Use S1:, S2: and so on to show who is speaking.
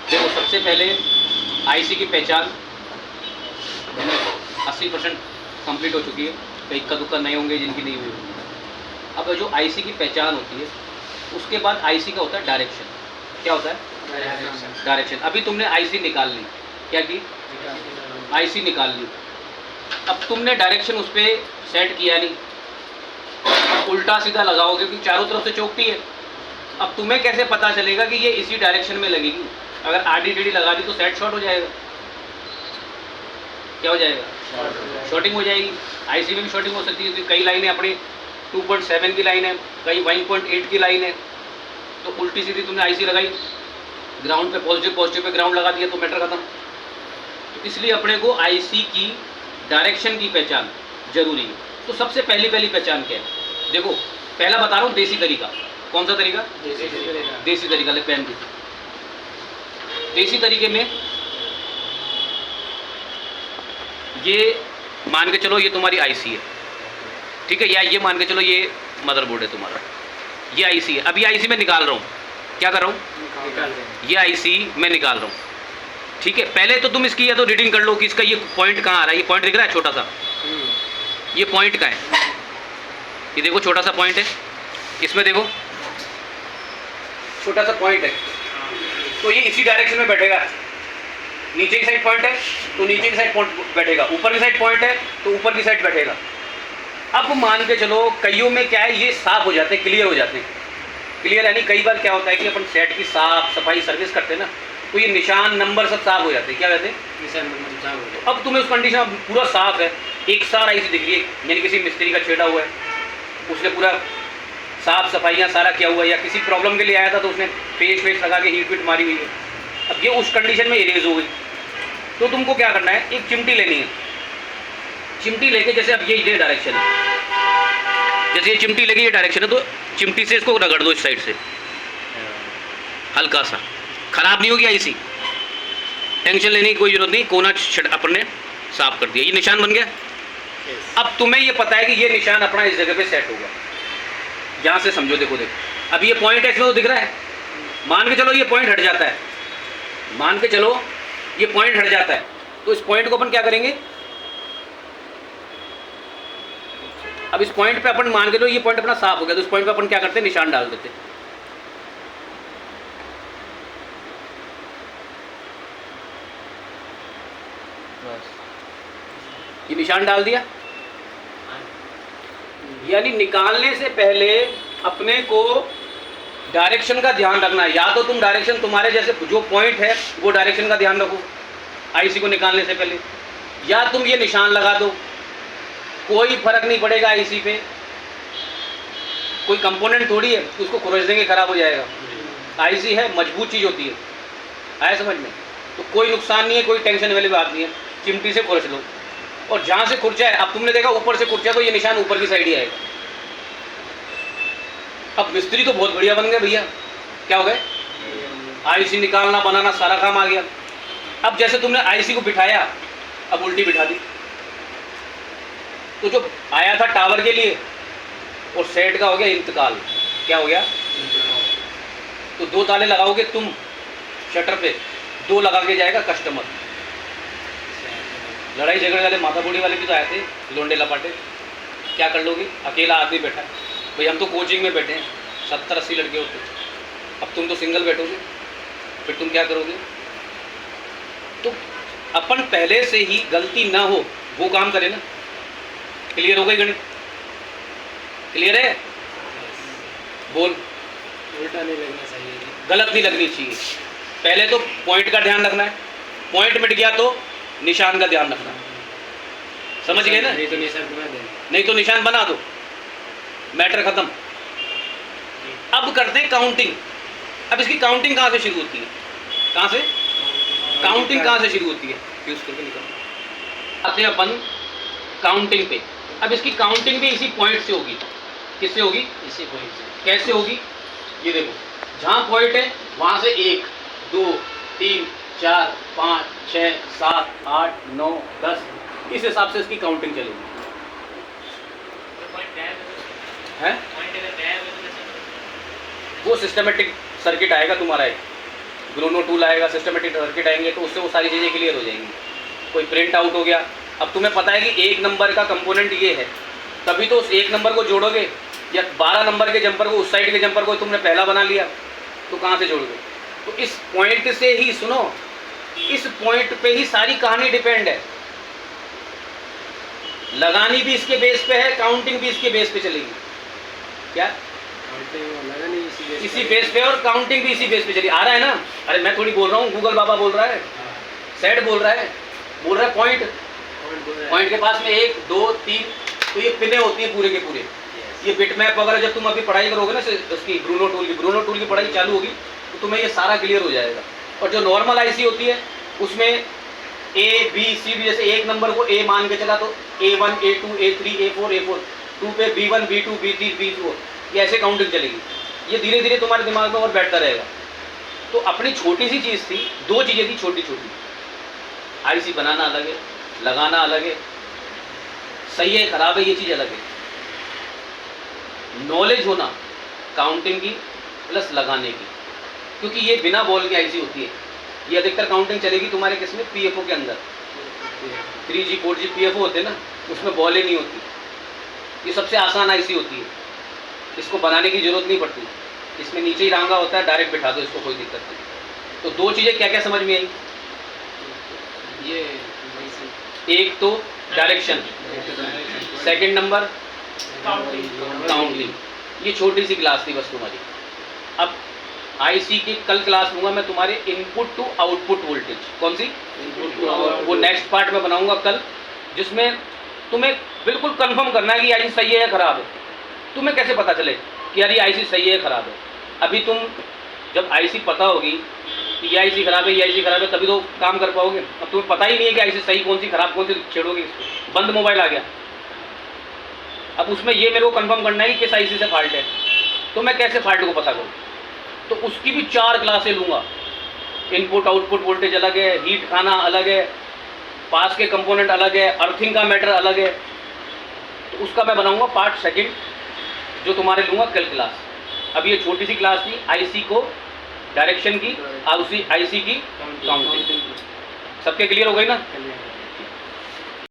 S1: देखो सबसे पहले आईसी की पहचान 80% कंप्लीट हो चुकी है, तो इक्का दुक्का नए होंगे जिनकी नहीं हुई होगी। अब जो आईसी की पहचान होती है उसके बाद आईसी का होता है डायरेक्शन। क्या होता है? डायरेक्शन। अभी तुमने आईसी निकाल ली, क्या की? आईसी निकाल ली। अब तुमने डायरेक्शन उस पर सेट किया नहीं, उल्टा सीधा लगाओगे क्योंकि चारों तरफ से चौकटी है। अब तुम्हें कैसे पता चलेगा कि ये इसी डायरेक्शन में लगेगी? अगर आडी टेढ़ी लगा दी तो सेट शॉर्ट हो जाएगा। क्या हो जाएगा? शॉर्टिंग हो जाएगी। आईसी में भी शॉर्टिंग हो सकती है क्योंकि कई लाइनें अपनी 2.7 की लाइन है, कई 1.8 की लाइन है, तो उल्टी सीधी तुमने आईसी लगाई, ग्राउंड पे पॉजिटिव, पॉजिटिव पे ग्राउंड लगा दिया तो मैटर खत्म। तो इसलिए अपने को आईसी की डायरेक्शन की पहचान जरूरी है। तो सबसे पहली पहचान क्या है? देखो पहला बता रहा हूँ देसी तरीका। कौन सा तरीका? देसी तरीका। ले पेन की। देसी तरीके में ये मान के चलो ये तुम्हारी आईसी है, ठीक है, या ये मान के चलो ये मदरबोर्ड है तुम्हारा, ये आईसी है। अभी आईसी में निकाल रहा हूँ, क्या कर रहा हूँ? ये आईसी मैं निकाल रहा हूँ, ठीक है। पहले तो तुम इसकी या तो रीडिंग कर लो कि इसका ये पॉइंट कहाँ आ रहा है। ये पॉइंट दिख रहा है छोटा सा, ये पॉइंट का है, ये देखो छोटा सा पॉइंट है, इसमें देखो छोटा सा पॉइंट है, तो ये इसी डायरेक्शन में बैठेगा। नीचे की साइड पॉइंट है तो नीचे की साइड पॉइंट बैठेगा, ऊपर की साइड पॉइंट है तो ऊपर की साइड बैठेगा। अब मान के चलो कईयों में क्या है, ये साफ हो जाते हैं, क्लियर हो जाते हैं। क्लियर यानी कई बार क्या होता है कि अपन सेट की साफ सफाई सर्विस करते हैं ना, तो ये निशान नंबर सब साफ हो जाते हैं। क्या कहते हैं? निशान नंबर साफ हो जाते हैं। अब तुम्हें उस कंडीशन में पूरा साफ है, एक सार आईसी दिख रही है, यानी किसी मिस्त्री का छेड़ा हुआ है, उसने पूरा साफ सफाइयाँ सारा किया हुआ है, या किसी प्रॉब्लम के लिए आया था तो उसने पेस्ट वेस्ट लगा के हीट वीट मारी हुई है। अब ये उस कंडीशन में इरेज हो गई, तो तुमको क्या करना है, एक चिमटी लेनी है। चिमटी लेके जैसे अब ये डायरेक्शन है, जैसे ये चिमटी लेके ये डायरेक्शन है, तो चिमटी से इसको रगड़ दो इस साइड से हल्का सा। खराब नहीं होगी आईसी, टेंशन लेने की कोई जरूरत नहीं। कोना अपन ने साफ कर दिया, ये निशान बन गया। अब तुम्हें ये पता है कि ये निशान अपना इस जगह पे सेट होगा। यहाँ से समझो, देखो देखो अब ये पॉइंट है, इसमें तो दिख रहा है। मान के चलो ये पॉइंट हट जाता है, मान के चलो ये पॉइंट हट जाता है, तो इस पॉइंट को अपन क्या करेंगे, अब इस पॉइंट पे अपन मान के लो ये पॉइंट अपना साफ हो गया, तो इस पॉइंट पे अपन क्या करते हैं, निशान डाल देते। ये निशान डाल दिया, यानी निकालने से पहले अपने को डायरेक्शन का ध्यान रखना है। या तो तुम डायरेक्शन तुम्हारे जैसे जो पॉइंट है वो डायरेक्शन का ध्यान रखो आईसी को निकालने से पहले, या तुम ये निशान लगा दो, कोई फर्क नहीं पड़ेगा आईसी पे। कोई कंपोनेंट थोड़ी है उसको खुरच देंगे खराब हो जाएगा। आईसी है, मजबूत चीज़ होती है, आया समझ में? तो कोई नुकसान नहीं है, कोई टेंशन वाली बात नहीं है। चिमटी से खुरच लो, और जहाँ से खुरचा है, अब तुमने देखा ऊपर से खुरचा तो ये निशान ऊपर की साइड ही आएगा। अब मिस्त्री तो बहुत बढ़िया बन गए भैया, क्या हो गए, आईसी निकालना बनाना सारा काम आ गया। अब जैसे तुमने आईसी को बिठाया, अब उल्टी बिठा दी, तो जो आया था टावर के लिए और सेट का हो गया इंतकाल। क्या हो गया? तो 2 ताले लगाओगे तुम शटर पे, 2 लगा के जाएगा कस्टमर। लड़ाई झगड़े वाले माथा बूढ़ी वाले भी तो आए थे, लोंडे लपाटे। क्या कर लोगे, अकेला आदमी बैठा है भाई, हम तो कोचिंग में बैठे हैं, 70-80 लड़के होते, अब तुम तो सिंगल बैठोगे, फिर तुम क्या करोगे? तो अपन पहले से ही गलती ना हो वो काम करें ना। क्लियर हो गई गणित? क्लियर है? बोल।
S2: उल्टा नहीं लगना चाहिए,
S1: गलत नहीं लगनी चाहिए। पहले तो पॉइंट का ध्यान रखना है, पॉइंट मिट गया तो निशान का ध्यान रखना। समझ गए ना?
S2: नहीं तो निशान बना देना,
S1: नहीं तो निशान बना दो, मैटर खत्म। अब करते हैं काउंटिंग। अब इसकी काउंटिंग कहाँ से शुरू होती है? कहाँ से काउंटिंग कहाँ से शुरू होती है? यूज करके निकल आते हैं अपन काउंटिंग पे। अब इसकी काउंटिंग भी इसी पॉइंट से होगी। किससे होगी?
S2: इसी पॉइंट से।
S1: कैसे होगी? ये देखो, जहाँ पॉइंट है वहाँ से 1 2 3 4 5 6 7 8 9 10, इस हिसाब से इसकी काउंटिंग चलेगी। है वो सिस्टमेटिक सर्किट आएगा तुम्हारा एक, ब्रूनो टूल आएगा, सिस्टमेटिक सर्किट आएंगे, तो उससे वो सारी चीज़ें क्लियर हो जाएंगी। कोई प्रिंट आउट हो गया, अब तुम्हें पता है कि 1 नंबर का कंपोनेंट ये है, तभी तो उस 1 नंबर को जोड़ोगे, या 12 नंबर के जंपर को, उस साइड के जंपर को तुमने पहला बना लिया, तो कहाँ से जोड़ोगे? तो इस पॉइंट से ही, सुनो, इस पॉइंट पे ही सारी कहानी डिपेंड है। लगानी भी इसके बेस पे है, काउंटिंग भी इसके बेस पे चलेगी। क्या?
S2: लगा नहीं
S1: इसी बेस पे, और काउंटिंग भी इसी बेस पे चली। आ रहा है ना? अरे मैं थोड़ी बोल रहा हूँ, गूगल बाबा बोल रहा है, सेट बोल रहा है पॉइंट। पॉइंट के पास में 1 2 3, तो ये पिने होती है पूरे के पूरे। ये बिट मैप वगैरह जब तुम अभी पढ़ाई करोगे ना उसकी, ब्रूनो टूल की पढ़ाई चालू होगी, तो तुम्हें ये सारा क्लियर हो जाएगा। और जो नॉर्मल आईसी होती है उसमें ए बी सी डी, जैसे 1 नंबर को ए मान के चला तो A1 A2 A3 A4 A4, 2 पे B1 B2 B3 B4, ये ऐसे काउंटिंग चलेगी। ये धीरे धीरे तुम्हारे दिमाग में और बैठता रहेगा। तो अपनी छोटी सी चीज़ थी, 2 चीज़ें थी छोटी छोटी, आईसी बनाना अलग है, लगाना अलग है, सही है खराब है ये चीज़ अलग है। नॉलेज होना काउंटिंग की प्लस लगाने की, क्योंकि ये बिना बॉल की आईसी होती है। ये अधिकतर काउंटिंग चलेगी तुम्हारे किसमें, पीएफओ के अंदर। 3G 4G पीएफओ होते हैं ना, उसमें बॉल ही नहीं होती। ये सबसे आसान आईसी होती है, इसको बनाने की जरूरत नहीं पड़ती। इसमें नीचे ही रांगा होता है, डायरेक्ट बिठा दो इसको, कोई दिक्कत नहीं। तो 2 चीज़ें क्या क्या समझ में आई?
S2: ये
S1: एक तो डायरेक्शन, सेकंड नंबर काउंटिंग। ये छोटी सी क्लास थी बस तुम्हारी। अब आईसी की कल क्लास लूँगा मैं तुम्हारे इनपुट टू आउटपुट वोल्टेज। कौन सी? वो नेक्स्ट पार्ट में बनाऊंगा कल, जिसमें तुम्हें बिल्कुल कंफर्म करना है कि आईसी सही है या खराब है। तुम्हें कैसे पता चले कि यार ये आईसी सही है या खराब है? अभी तुम जब आईसी पता होगी कि ये आईसी खराब है, ये आईसी खराब है, तभी तो काम कर पाओगे। अब तुम्हें पता ही नहीं है कि आईसी सही कौन सी खराब कौन सी, छेड़ोगे इसको। बंद मोबाइल आ गया, अब उसमें ये मेरे को कंफर्म करना है कि किस आईसी से फॉल्ट है, तो मैं कैसे फॉल्ट को पता करूँ? तो उसकी भी 4 क्लासें लूँगा। इनपुट आउटपुट वोल्टेज अलग है, हीट खाना अलग है, पास के कंपोनेंट अलग है, अर्थिंग का मैटर अलग है। तो उसका मैं बनाऊंगा पार्ट सेकंड, जो तुम्हारे लूँगा कल क्लास। अब ये छोटी सी क्लास थी आईसी को डायरेक्शन की, आईसी की काउंटिंग। सबके क्लियर हो गई ना?